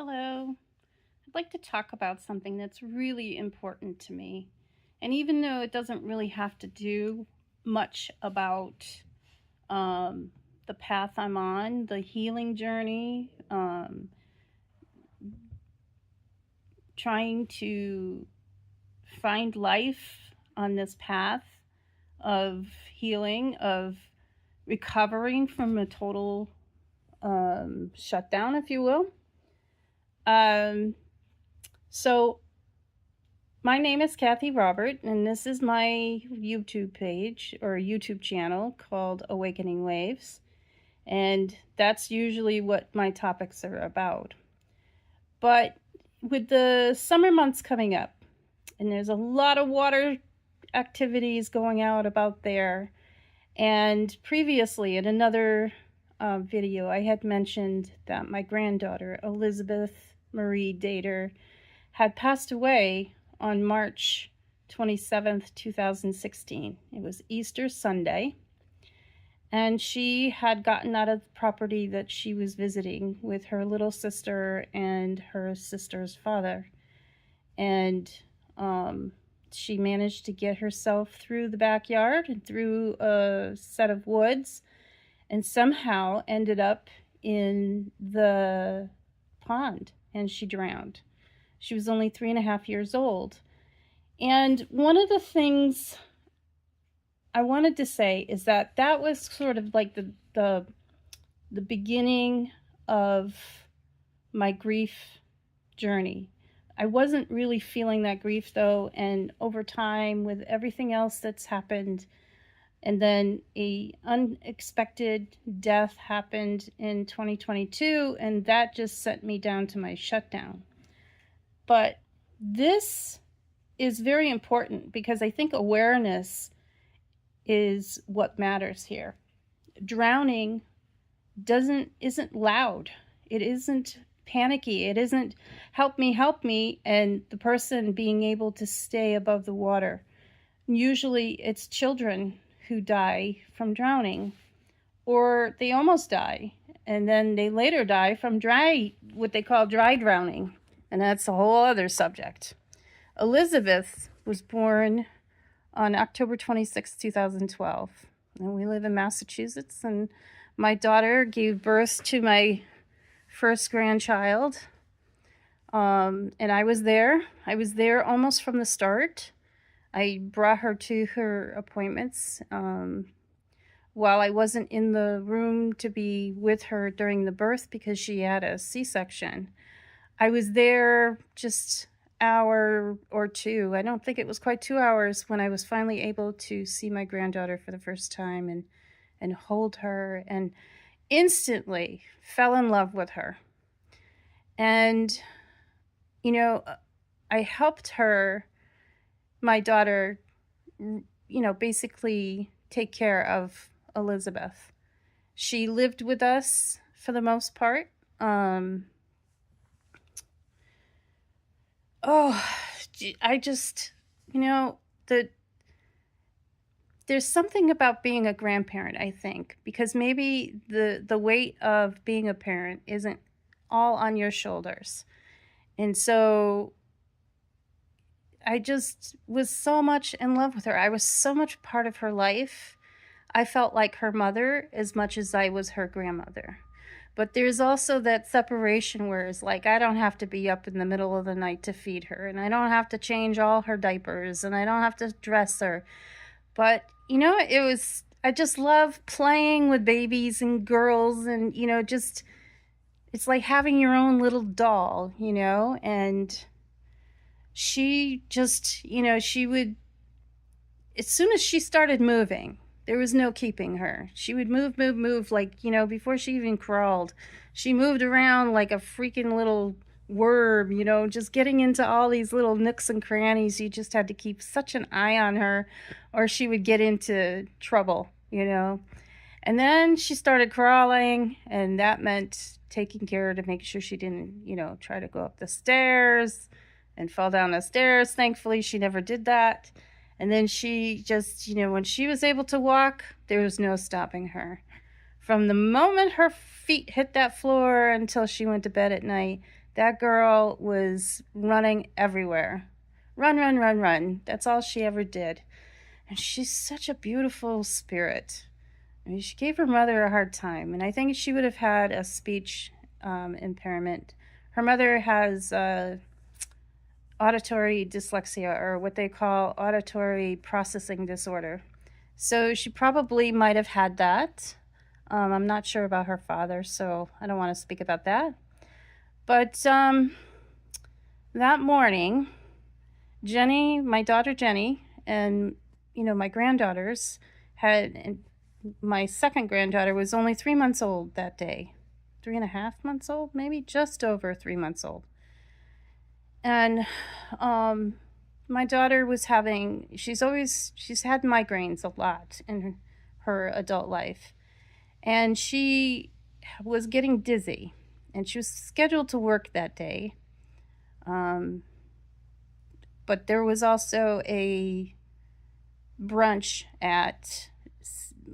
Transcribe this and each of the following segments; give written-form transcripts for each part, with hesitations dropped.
Hello. I'd like to talk about something that's really important to me. And even though it doesn't really have to do much about um, the path I'm on, the healing journey, trying to find life on this path of healing, of recovering from a total shutdown, if you will. Um, so My name is Kathy Robert, and this is my YouTube page or YouTube channel called Awakening Waves. And that's usually what my topics are about. But with the summer months coming up, and there's a lot of water activities going out about there. And previously, in another video, I had mentioned that my granddaughter, Elizabeth Marie Dater, had passed away on March 27th, 2016. It was Easter Sunday, and she had gotten out of the property that she was visiting with her little sister and her sister's father. And she managed to get herself through the backyard and through a set of woods and somehow ended up in the pond, and she drowned. She was only 3.5 years old. And one of the things I wanted to say is that that was sort of like the beginning of my grief journey. I wasn't really feeling that grief though, and over time with everything else that's happened, and then a unexpected death happened in 2022, and that just sent me down to my shutdown. But this is very important because I think awareness is what matters here. Drowning isn't loud. It isn't panicky. It isn't help me, and the person being able to stay above the water. Usually it's children who die from drowning, or they almost die, and then they later die from what they call dry drowning. And that's a whole other subject. Elizabeth was born on October 26, 2012. And we live in Massachusetts. And my daughter gave birth to my first grandchild. And I was there. I was there almost from the start. I brought her to her appointments while I wasn't in the room to be with her during the birth because she had a C-section. I was there just hour or two. I don't think it was quite 2 hours when I was finally able to see my granddaughter for the first time and hold her, and instantly fell in love with her. And, I helped my daughter, basically take care of Elizabeth. She lived with us for the most part. I just, there's something about being a grandparent, I think, because maybe the weight of being a parent isn't all on your shoulders. And so I just was so much in love with her. I was so much part of her life. I felt like her mother as much as I was her grandmother. But there's also that separation where it's like, I don't have to be up in the middle of the night to feed her, and I don't have to change all her diapers, and I don't have to dress her. But, I just love playing with babies and girls, and, it's like having your own little doll, and she just, she would, as soon as she started moving, there was no keeping her. She would move, like, before she even crawled. She moved around like a freaking little worm, just getting into all these little nooks and crannies. You just had to keep such an eye on her, or she would get into trouble, And then she started crawling, and that meant taking care to make sure she didn't, try to go up the stairs and fall down the stairs. Thankfully, she never did that. And then she just, when she was able to walk, there was no stopping her. From the moment her feet hit that floor until she went to bed at night, that girl was running everywhere. Run, run, run, run. That's all she ever did. And she's such a beautiful spirit. I mean, she gave her mother a hard time, and I think she would have had a speech impairment. Her mother has auditory dyslexia, or what they call auditory processing disorder. So she probably might have had that. I'm not sure about her father, so I don't want to speak about that. But that morning, Jenny, my daughter Jenny, and my granddaughters and my second granddaughter was only 3 months old that day. 3.5 months old, maybe just over 3 months old. And my daughter was she's had migraines a lot in her adult life. And she was getting dizzy. And she was scheduled to work that day. But there was also a brunch at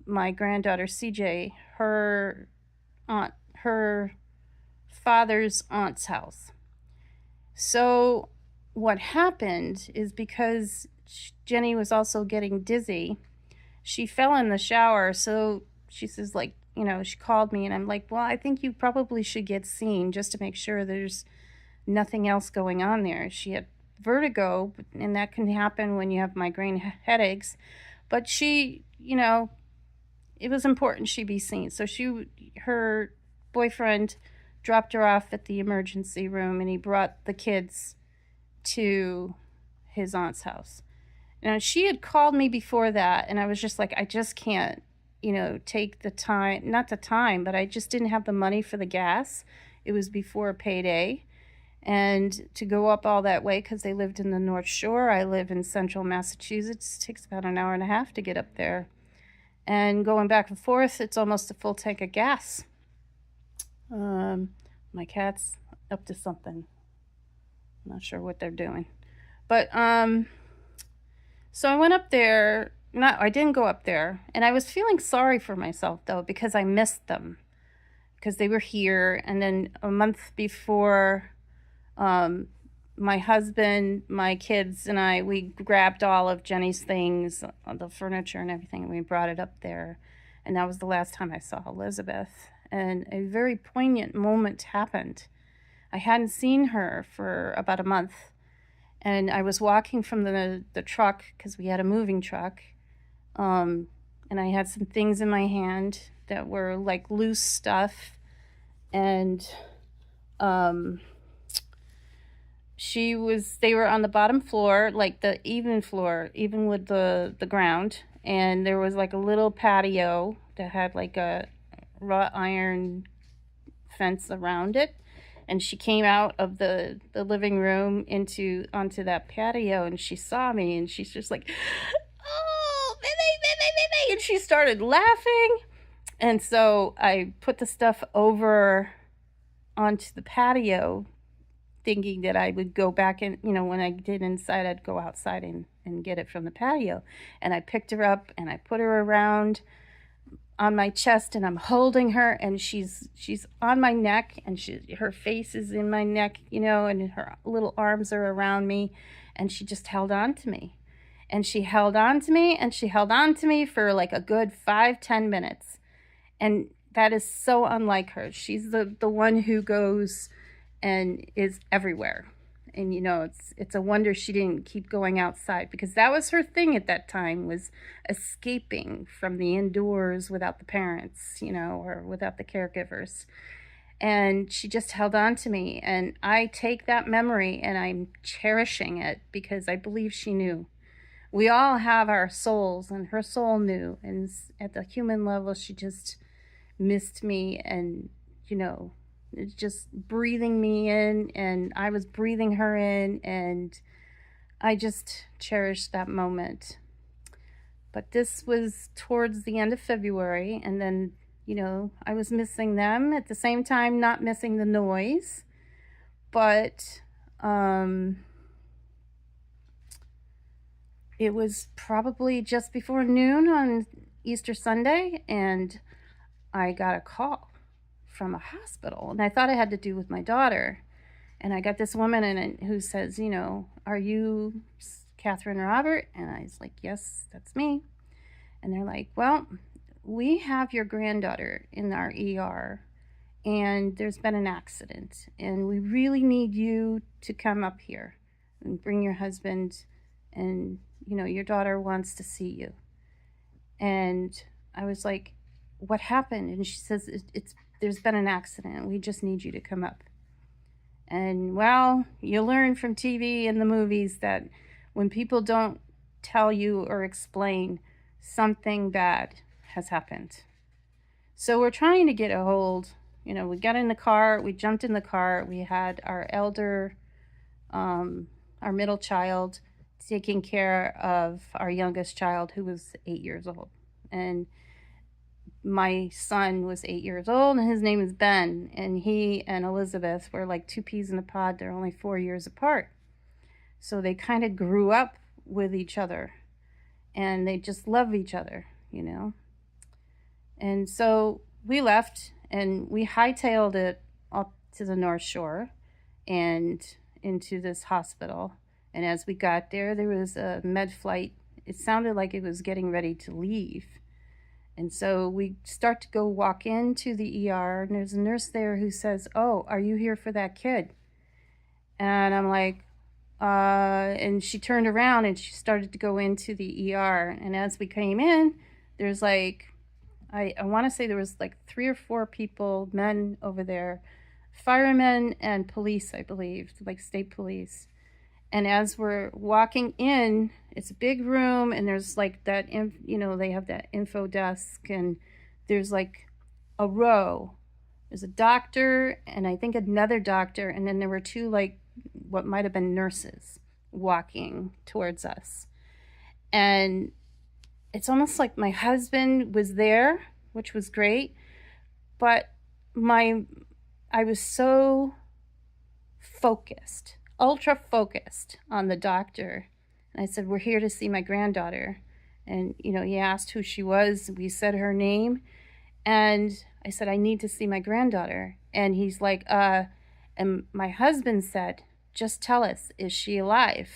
my granddaughter CJ, her father's aunt's house. So what happened is, because Jenny was also getting dizzy, she fell in the shower. So she says, she called me, and I'm like, well, I think you probably should get seen just to make sure there's nothing else going on there. She had vertigo, and that can happen when you have migraine headaches. But she, it was important she be seen. So her boyfriend dropped her off at the emergency room, and he brought the kids to his aunt's house. Now, she had called me before that, and I was just like, I just can't, take the time, not the time, but I just didn't have the money for the gas. It was before payday. And to go up all that way, because they lived in the North Shore, I live in central Massachusetts. It takes about an hour and a half to get up there. And going back and forth, it's almost a full tank of gas. My cat's up to something. I'm not sure what they're doing. But, so I went up there. I didn't go up there. And I was feeling sorry for myself, though, because I missed them. Because they were here. And then a month before, my husband, my kids, and we grabbed all of Jenny's things, the furniture and everything, and we brought it up there. And that was the last time I saw Elizabeth. And a very poignant moment happened. I hadn't seen her for about a month. And I was walking from the truck, because we had a moving truck. And I had some things in my hand that were like loose stuff. And they were on the bottom floor, like the even floor, even with the ground. And there was like a little patio that had like a wrought iron fence around it. And she came out of the living room onto that patio, and she saw me, and she's just like, oh, baby, and she started laughing. And so I put the stuff over onto the patio, thinking that I would go back in, when I did inside, I'd go outside and get it from the patio. And I picked her up, and I put her around on my chest, and I'm holding her, and she's on my neck, and her face is in my neck, and her little arms are around me, and she just held on to me. And she held on to me, and she held on to me for like a good 5-10 minutes. And that is so unlike her. She's the one who goes and is everywhere. And, it's a wonder she didn't keep going outside, because that was her thing at that time, was escaping from the indoors without the parents, or without the caregivers. And she just held on to me. And I take that memory and I'm cherishing it, because I believe she knew. We all have our souls, and her soul knew. And at the human level, she just missed me, and, just breathing me in, and I was breathing her in, and I just cherished that moment. But this was towards the end of February, and then, I was missing them at the same time, not missing the noise. But it was probably just before noon on Easter Sunday, and I got a call from a hospital, and I thought it had to do with my daughter. And I got this woman in it who says, are you Catherine Robert? And I was like, yes, that's me. And they're like, well, we have your granddaughter in our ER, and there's been an accident, and we really need you to come up here and bring your husband, and your daughter wants to see you. And I was like, what happened? And she says, there's been an accident, we just need you to come up. And well, you learn from TV and the movies that when people don't tell you or explain, something bad has happened. So we're trying to get a hold. We got in the car, we jumped in the car, we had our our middle child taking care of our youngest child, who was 8 years old. And my son was 8 years old, and his name is Ben, and he and Elizabeth were like two peas in a pod. They're only 4 years apart. So they kind of grew up with each other, and they just love each other, And so we left, and we hightailed it up to the North Shore and into this hospital. And as we got there was a med flight. It sounded like it was getting ready to leave. And so we start to go walk into the ER, and there's a nurse there who says, oh, are you here for that kid? And I'm like, and she turned around and she started to go into the ER. And as we came in, there's like, I want to say there was like 3 or 4 people, men over there, firemen and police, I believe, like state police. And as we're walking in, it's a big room, and there's like that, they have that info desk, and there's like a row. There's a doctor, and I think another doctor, and then there were 2 like what might have been nurses walking towards us. And it's almost like my husband was there, which was great, but I was so focused, ultra focused on the doctor. And I said, we're here to see my granddaughter. And, he asked who she was. We said her name. And I said, I need to see my granddaughter. And he's like, and my husband said, just tell us, is she alive?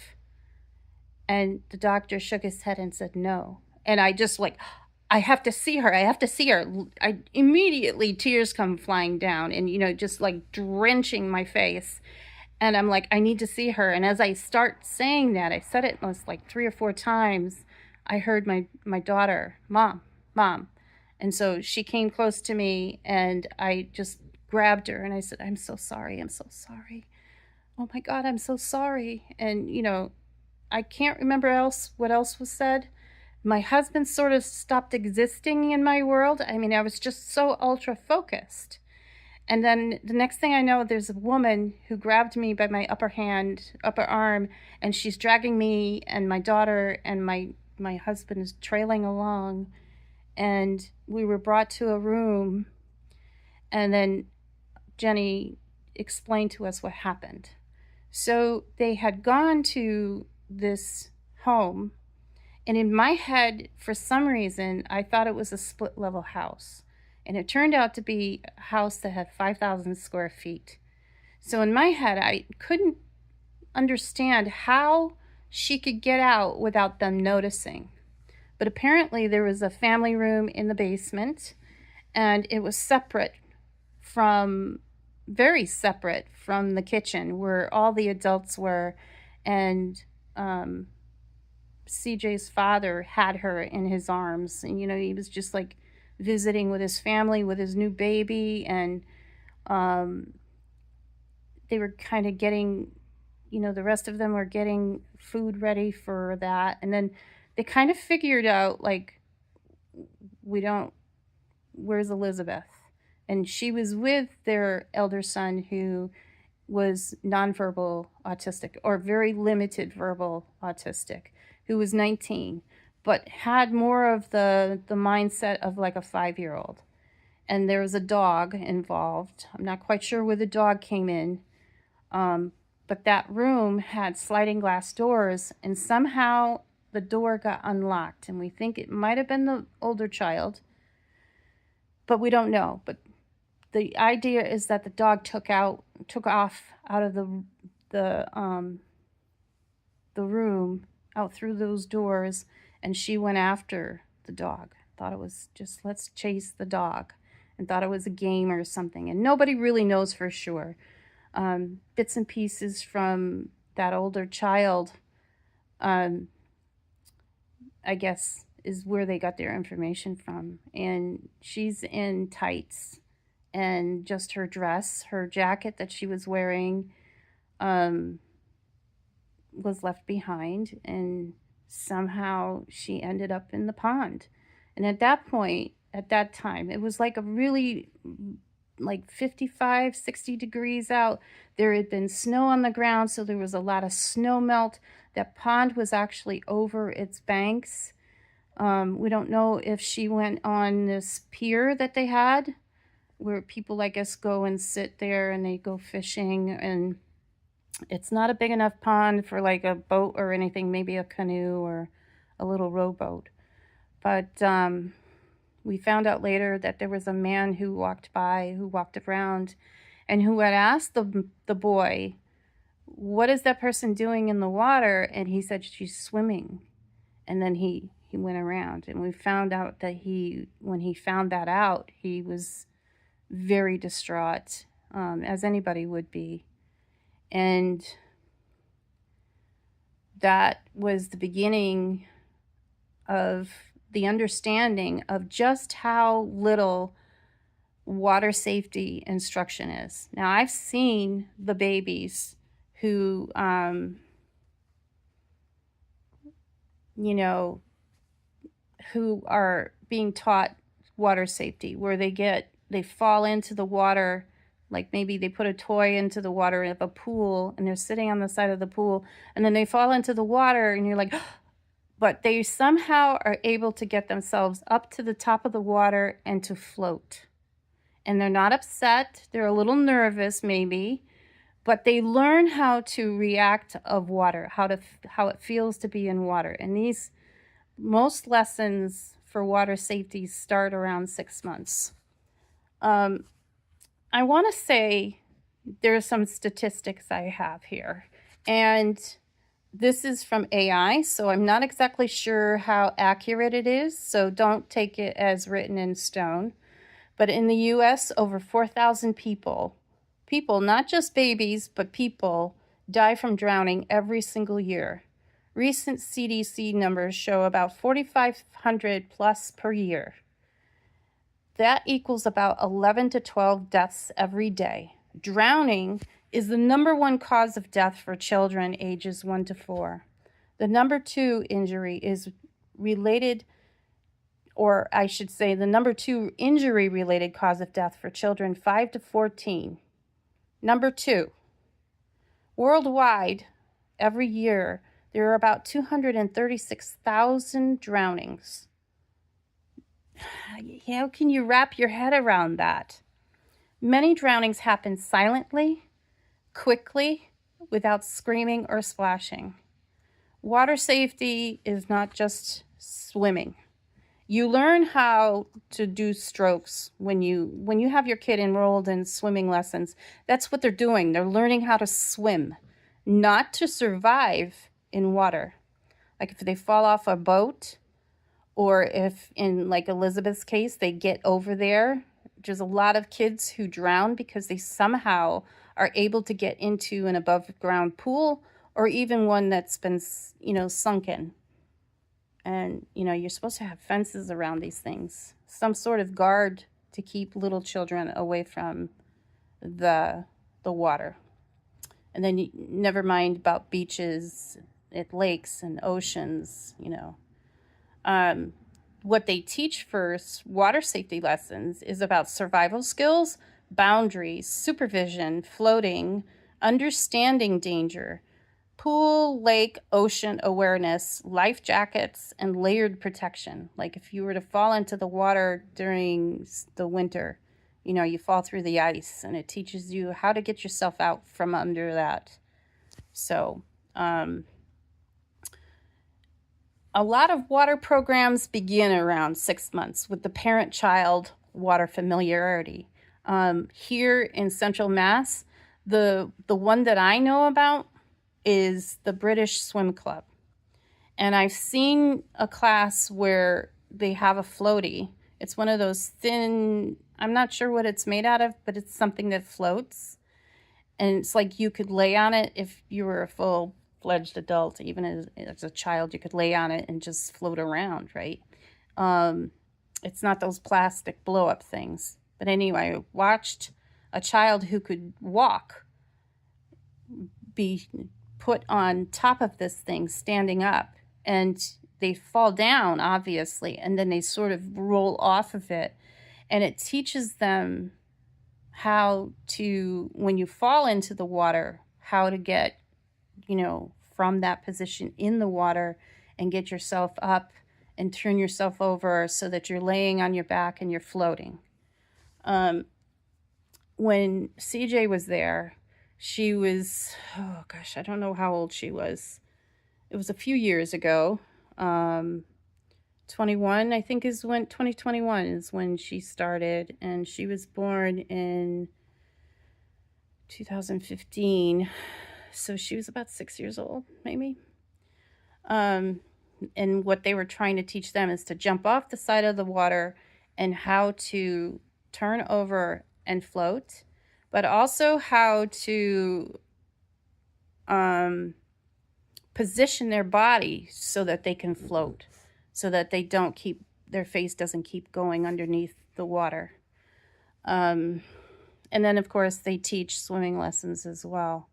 And the doctor shook his head and said, no. And I just like, I have to see her. I have to see her. I immediately, tears come flying down and, just like drenching my face. And I'm like, I need to see her. And as I start saying that, I said it almost like 3 or 4 times, I heard my daughter, Mom, Mom. And so she came close to me, and I just grabbed her and I said, I'm so sorry. I'm so sorry. Oh my God, I'm so sorry. And, I can't remember what else was said. My husband sort of stopped existing in my world. I mean, I was just so ultra focused. And then the next thing I know, there's a woman who grabbed me by my upper arm, and she's dragging me and my daughter, and my husband is trailing along. And we were brought to a room, and then Jenny explained to us what happened. So they had gone to this home, and in my head, for some reason, I thought it was a split-level house. And it turned out to be a house that had 5,000 square feet. So in my head, I couldn't understand how she could get out without them noticing. But apparently there was a family room in the basement, and it was very separate from the kitchen where all the adults were. And CJ's father had her in his arms, and he was just like visiting with his family, with his new baby, and they were kind of getting, the rest of them were getting food ready for that. And then they kind of figured out, like, where's Elizabeth? And she was with their elder son, who was nonverbal autistic, or very limited verbal autistic, who was 19. But had more of the mindset of like a 5-year-old. And there was a dog involved. I'm not quite sure where the dog came in. But that room had sliding glass doors, and somehow the door got unlocked. And we think it might have been the older child. but we don't know. But the idea is that the dog took off out of the room, out through those doors, and she went after the dog. Thought it was just, let's chase the dog, and thought it was a game or something. And nobody really knows for sure. Bits and pieces from that older child, I guess, is where they got their information from. And she's in tights and just her dress, her jacket that she was wearing, was left behind, and somehow she ended up in the pond. And at that point, at that time, it was like a really, like 55, 60 degrees out. There had been snow on the ground, so there was a lot of snow melt. That pond was actually over its banks. We don't know if she went on this pier that they had, where people, I guess, go and sit there and they go fishing. And it's not a big enough pond for like a boat or anything, maybe a canoe or a little rowboat. But we found out later that there was a man who walked around, and who had asked the boy, what is that person doing in the water? And he said, she's swimming. And then he went around, and we found out that when he found that out, he was very distraught, as anybody would be. And that was the beginning of the understanding of just how little water safety instruction is. Now, I've seen the babies who, who are being taught water safety, where they fall into the water, like maybe they put a toy into the water of a pool, and they're sitting on the side of the pool, and then they fall into the water, and you're like, but they somehow are able to get themselves up to the top of the water and to float. And they're not upset. They're a little nervous maybe, but they learn how to react of water, how it feels to be in water. And most lessons for water safety start around 6 months. I want to say there's some statistics I have here, and this is from AI, so I'm not exactly sure how accurate it is, so don't take it as written in stone. But in the US, over 4,000 people, not just babies, but people, die from drowning every single year. Recent CDC numbers show about 4,500 plus per year. That equals about 11 to 12 deaths every day. Drowning is the number one cause of death for children ages 1 to 4. The number 2 injury is related, or I should say the number 2 injury-related cause of death for children 5 to 14. Number 2, worldwide, every year, there are about 236,000 drownings. How can you wrap your head around that? Many drownings happen silently, quickly, without screaming or splashing. Water safety is not just swimming. You learn how to do strokes when you have your kid enrolled in swimming lessons. That's what they're doing. They're learning how to swim, not to survive in water. Like if they fall off a boat, or if in like Elizabeth's case, they get over there. There's a lot of kids who drown because they somehow are able to get into an above ground pool, or even one that's been, sunken. And, you're supposed to have fences around these things, some sort of guard to keep little children away from the water. And then never mind about beaches, at lakes and oceans, What they teach for water safety lessons is about survival skills, boundaries, supervision, floating, understanding danger, pool, lake, ocean awareness, life jackets, and layered protection. Like if you were to fall into the water during the winter, you fall through the ice, and it teaches you how to get yourself out from under that. So, a lot of water programs begin around 6 months with the parent-child water familiarity. Here in Central Mass, the one that I know about is the British Swim Club. And I've seen a class where they have a floaty. It's one of those thin, I'm not sure what it's made out of, but it's something that floats. And it's like you could lay on it if you were a full-fledged adult. Even as a child, you could lay on it and just float around, right? It's not those plastic blow-up things. But anyway, I watched a child who could walk be put on top of this thing standing up, and they fall down, obviously, and then they sort of roll off of it. And it teaches them how to, when you fall into the water, how to get, from that position in the water and get yourself up and turn yourself over so that you're laying on your back and you're floating. When CJ was there, she was, oh gosh, I don't know how old she was. It was a few years ago. 21, I think 2021 is when she started, and she was born in 2015. So she was about 6 years old, maybe. And what they were trying to teach them is to jump off the side of the water and how to turn over and float, but also how to position their body so that they can float, so that their face doesn't keep going underneath the water. And then, of course, they teach swimming lessons as well.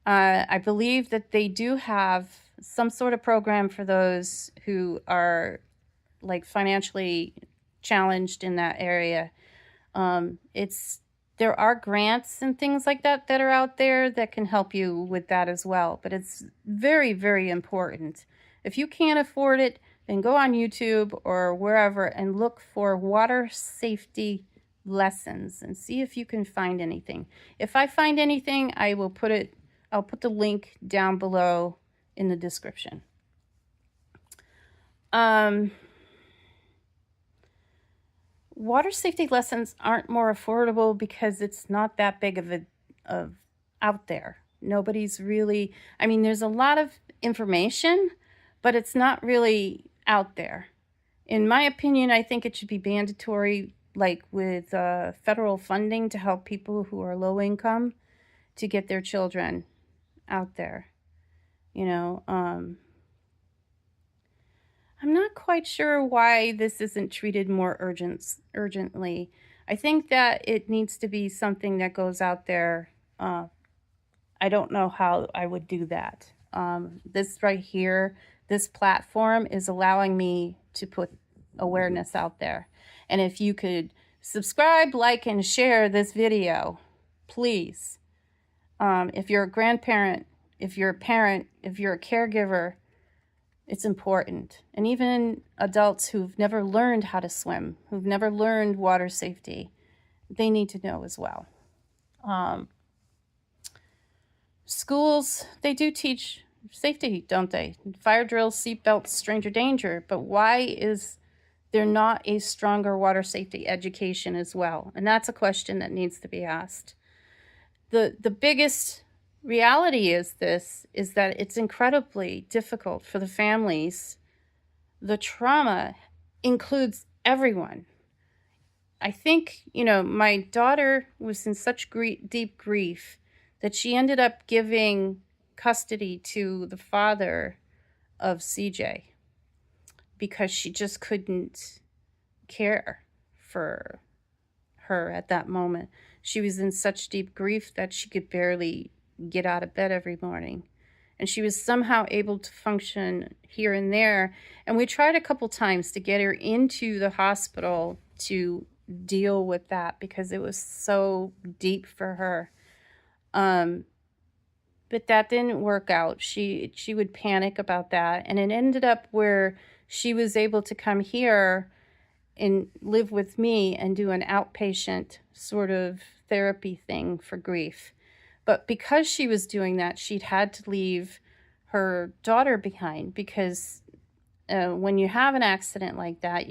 I believe that they do have some sort of program for those who are like financially challenged in that area. There are grants and things like that are out there that can help you with that as well. But it's very, very important. If you can't afford it, then go on YouTube or wherever and look for water safety lessons and see if you can find anything. If I find anything, I'll put the link down below in the description. Water safety lessons aren't more affordable because it's not that big of out there. Nobody's really, there's a lot of information, but it's not really out there. In my opinion, I think it should be mandatory, like with federal funding to help people who are low income to get their children out there. I'm not quite sure why this isn't treated more urgently. I think that it needs to be something that goes out there. I don't know how I would do that. This right here, this platform is allowing me to put awareness out there. And if you could subscribe, like, and share this video, please. If you're a grandparent, if you're a parent, if you're a caregiver, it's important. And even adults who've never learned how to swim, who've never learned water safety, they need to know as well. Schools, they do teach safety, don't they? Fire drills, seatbelts, stranger danger. But why is there not a stronger water safety education as well? And that's a question that needs to be asked. The biggest reality is that it's incredibly difficult for the families. The trauma includes everyone. I think, my daughter was in such deep grief that she ended up giving custody to the father of CJ because she just couldn't care for her at that moment. She was in such deep grief that she could barely get out of bed every morning. And she was somehow able to function here and there. And we tried a couple times to get her into the hospital to deal with that because it was so deep for her. But that didn't work out. She would panic about that. And it ended up where she was able to come here and live with me and do an outpatient sort of therapy thing for grief. But because she was doing that, she'd had to leave her daughter behind because when you have an accident like that,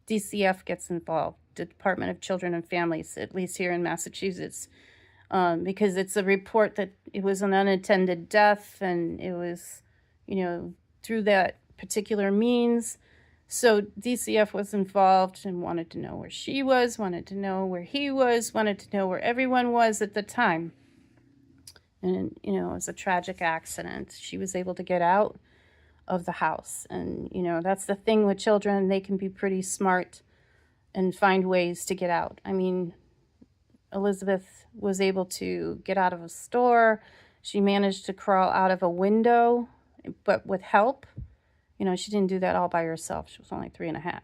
DCF gets involved, the Department of Children and Families, at least here in Massachusetts, because it's a report that it was an unattended death, and it was, through that particular means. So DCF was involved and wanted to know where she was, wanted to know where he was, wanted to know where everyone was at the time. And, it was a tragic accident. She was able to get out of the house. And, that's the thing with children. They can be pretty smart and find ways to get out. I mean, Elizabeth was able to get out of a store. She managed to crawl out of a window, but with help. She didn't do that all by herself. She was only 3.5,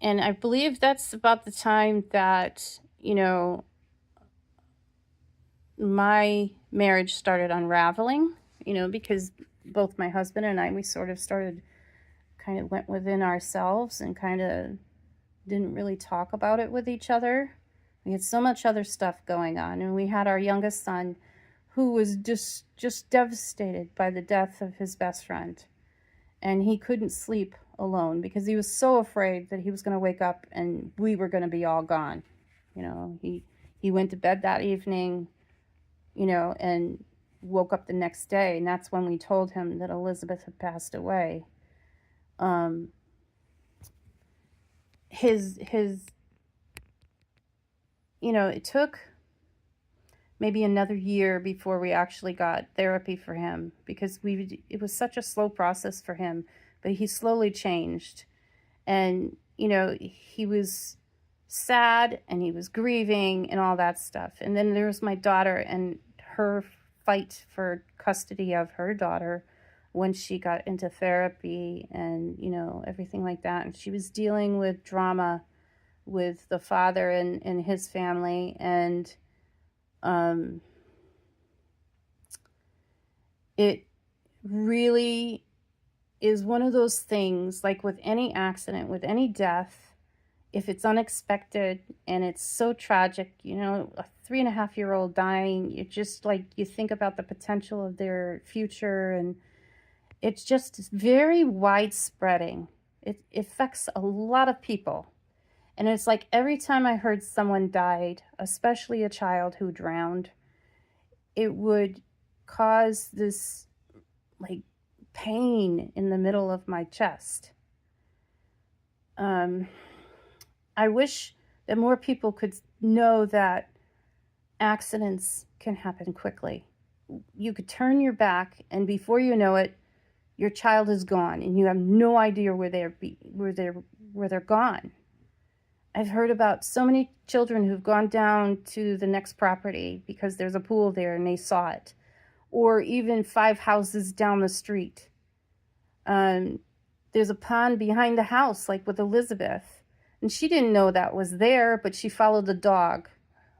and I believe that's about the time that, my marriage started unraveling, because both my husband and I, we sort of went within ourselves and kind of didn't really talk about it with each other. We had so much other stuff going on, and we had our youngest son who was just devastated by the death of his best friend. And he couldn't sleep alone because he was so afraid that he was going to wake up and we were going to be all gone. He went to bed that evening, and woke up the next day, and that's when we told him that Elizabeth had passed away. It took maybe another year before we actually got therapy for him, because it was such a slow process for him, but he slowly changed. And, he was sad and he was grieving and all that stuff. And then there was my daughter and her fight for custody of her daughter when she got into therapy and, everything like that. And she was dealing with drama with the father and his family. And it really is one of those things, like with any accident, with any death, if it's unexpected and it's so tragic, a 3.5-year-old dying, it just like, you think about the potential of their future, and it's just very widespreading. It affects a lot of people. And it's like every time I heard someone died, especially a child who drowned, it would cause this like pain in the middle of my chest. I wish that more people could know that accidents can happen quickly. You could turn your back, and before you know it, your child is gone, and you have no idea where they're gone. I've heard about so many children who've gone down to the next property because there's a pool there and they saw it, or even 5 houses down the street. There's a pond behind the house, like with Elizabeth, and she didn't know that was there, but she followed the dog,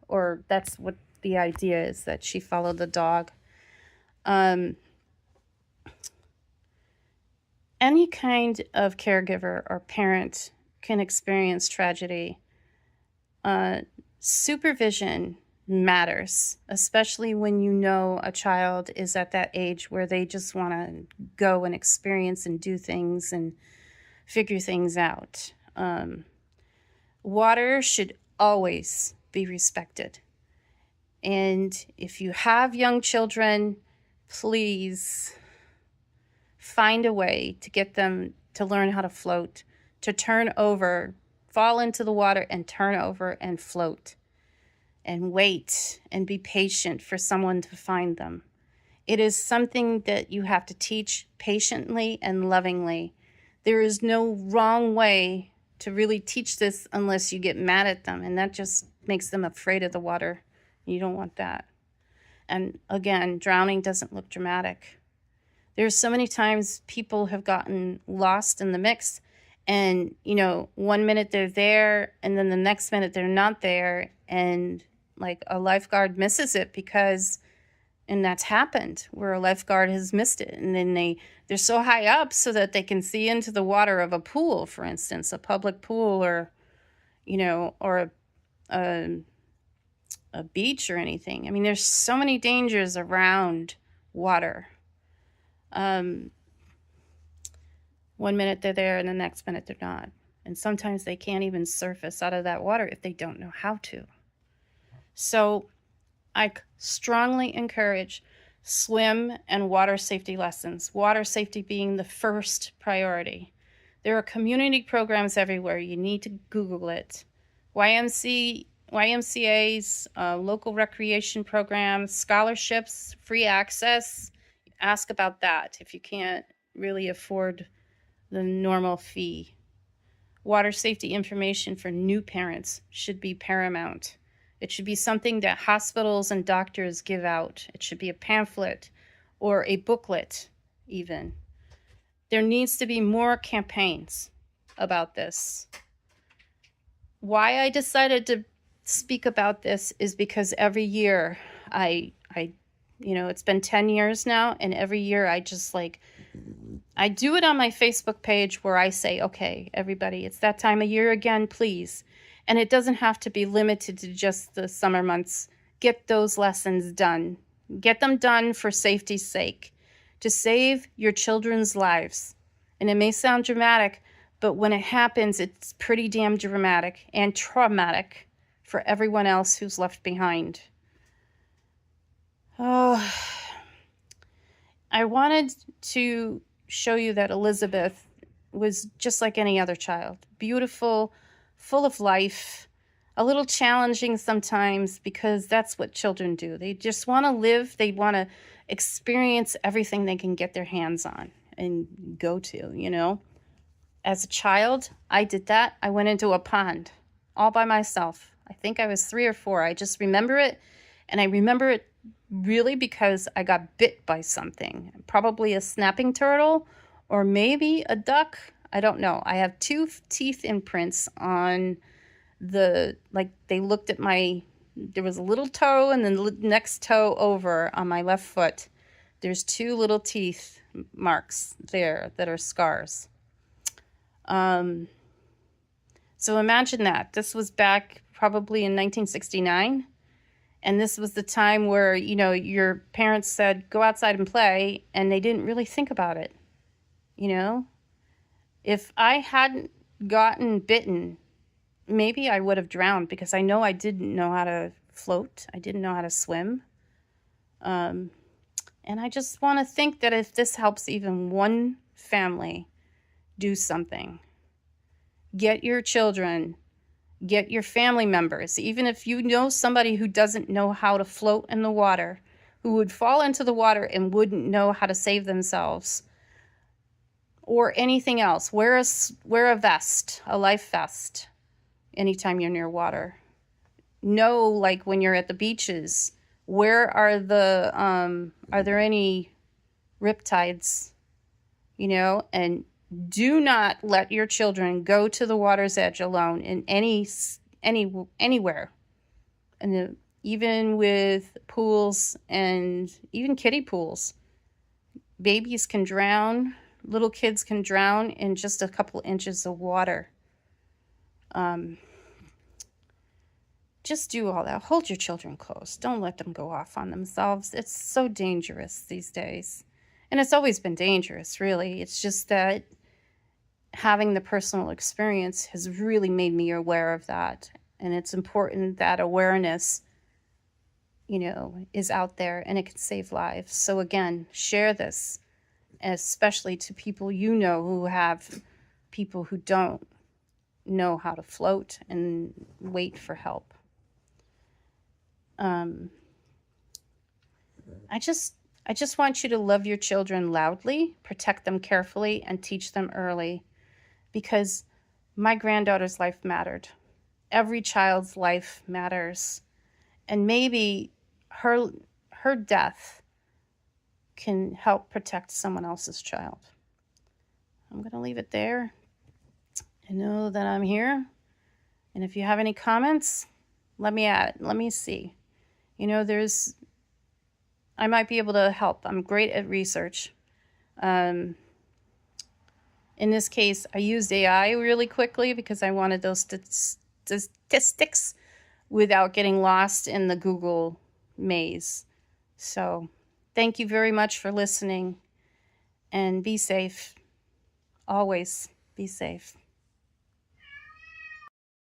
or that's what the idea is, that she followed the dog. Any kind of caregiver or parent can experience tragedy. Supervision matters, especially when a child is at that age where they just want to go and experience and do things and figure things out. Water should always be respected. And if you have young children, please find a way to get them to learn how to float, to turn over, fall into the water and turn over and float, and wait and be patient for someone to find them. It is something that you have to teach patiently and lovingly. There is no wrong way to really teach this unless you get mad at them, and that just makes them afraid of the water. You don't want that. And again, drowning doesn't look dramatic. There's so many times people have gotten lost in the mix, and, 1 minute they're there, and then the next minute they're not there, and like a lifeguard misses it and that's happened where a lifeguard has missed it. And then they're so high up so that they can see into the water of a pool, for instance, a public pool, or, or a beach or anything. I mean, there's so many dangers around water. One minute they're there and the next minute they're not. And sometimes they can't even surface out of that water if they don't know how to. So I strongly encourage swim and water safety lessons, water safety being the first priority. There are community programs everywhere. You need to Google it. YMCA's, local recreation programs, scholarships, free access. Ask about that if you can't really afford the normal fee. Water safety information for new parents should be paramount. It should be something that hospitals and doctors give out. It should be a pamphlet or a booklet even. There needs to be more campaigns about this. Why I decided to speak about this is because every year it's been 10 years now, and every year I do it on my Facebook page where I say, okay, everybody, it's that time of year again, please. And it doesn't have to be limited to just the summer months. Get those lessons done. Get them done for safety's sake, to save your children's lives. And it may sound dramatic, but when it happens, it's pretty damn dramatic and traumatic for everyone else who's left behind. Oh, I wanted to show you that Elizabeth was just like any other child. Beautiful, full of life, a little challenging sometimes because that's what children do. They just want to live. They want to experience everything they can get their hands on and go to. As a child, I did that. I went into a pond all by myself. I think I was 3 or 4. I just remember it, and I remember it really because I got bit by something, probably a snapping turtle or maybe a duck. I don't know. I have 2 teeth imprints on they looked at there was a little toe and then the next toe over on my left foot. There's 2 little teeth marks there that are scars. So imagine that. This was back probably in 1969. And this was the time where, your parents said, go outside and play, and they didn't really think about it. If I hadn't gotten bitten, maybe I would have drowned because I know I didn't know how to float. I didn't know how to swim. And I just want to think that if this helps even one family do something, get your children, get your family members, even if you know somebody who doesn't know how to float in the water, who would fall into the water and wouldn't know how to save themselves, or anything else. Wear a vest, a life vest, anytime you're near water. Know, like when you're at the beaches, where are there any riptides, and do not let your children go to the water's edge alone in anywhere. And even with pools and even kiddie pools, babies can drown, little kids can drown in just a couple inches of water. Just do all that. Hold your children close. Don't let them go off on themselves. It's so dangerous these days. And it's always been dangerous, really. It's just that having the personal experience has really made me aware of that. And it's important that awareness, is out there and it can save lives. So again, share this, especially to people who have people who don't know how to float and wait for help. I just want you to love your children loudly, protect them carefully, and teach them early. Because my granddaughter's life mattered. Every child's life matters. And maybe her death can help protect someone else's child. I'm going to leave it there. I know that I'm here. And if you have any comments, let me see. I might be able to help. I'm great at research. In this case, I used AI really quickly because I wanted those statistics without getting lost in the Google maze. So thank you very much for listening, and be safe. always be safe.